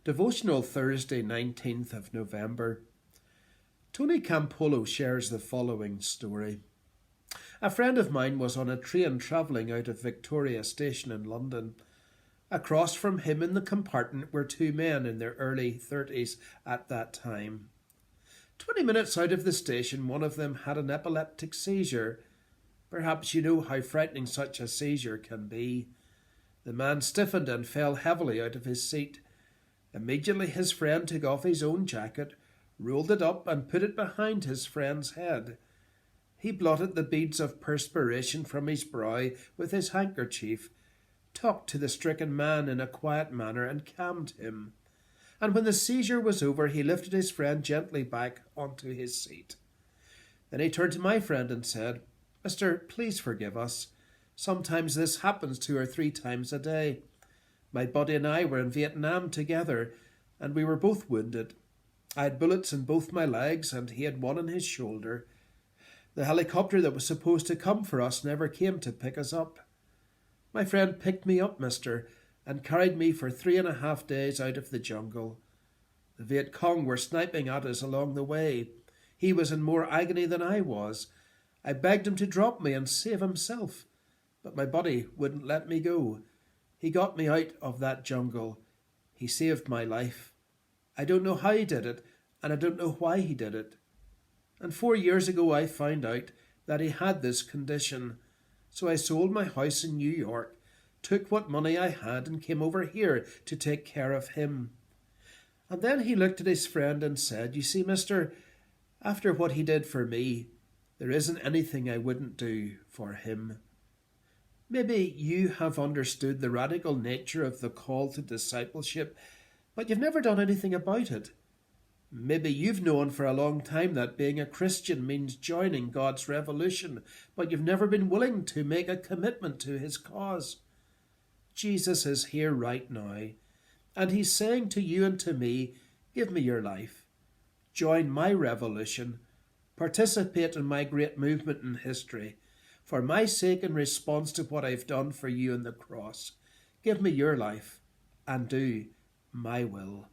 Devotional Thursday, 19th of November. Tony Campolo shares the following story. A friend of mine was on a train travelling out of Victoria Station in London. Across from him in the compartment were two men in their early 30s at that time. 20 minutes out of the station, one of them had an epileptic seizure. Perhaps you know how frightening such a seizure can be. The man stiffened and fell heavily out of his seat. Immediately his friend took off his own jacket, rolled it up and put it behind his friend's head. He blotted the beads of perspiration from his brow with his handkerchief, talked to the stricken man in a quiet manner and calmed him. And when the seizure was over, he lifted his friend gently back onto his seat. Then he turned to my friend and said, "Mister, please forgive us. Sometimes this happens 2 or 3 times a day. My buddy and I were in Vietnam together, and we were both wounded. I had bullets in both my legs, and he had one in his shoulder. The helicopter that was supposed to come for us never came to pick us up. My friend picked me up, mister, and carried me for 3.5 days out of the jungle. The Viet Cong were sniping at us along the way. He was in more agony than I was. I begged him to drop me and save himself, but my buddy wouldn't let me go. He got me out of that jungle. He saved my life. I don't know how he did it, and I don't know why he did it. And 4 years ago I found out that he had this condition. So I sold my house in New York, took what money I had and came over here to take care of him." And then he looked at his friend and said, "You see, mister, after what he did for me, there isn't anything I wouldn't do for him." Maybe you have understood the radical nature of the call to discipleship, but you've never done anything about it. Maybe you've known for a long time that being a Christian means joining God's revolution, but you've never been willing to make a commitment to his cause. Jesus is here right now, and he's saying to you and to me, "Give me your life. Join my revolution. Participate in my great movement in history. For my sake, in response to what I've done for you on the cross, give me your life and do my will."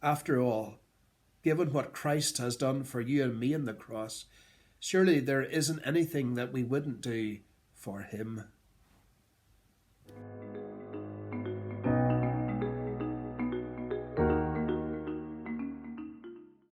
After all, given what Christ has done for you and me on the cross, surely there isn't anything that we wouldn't do for him.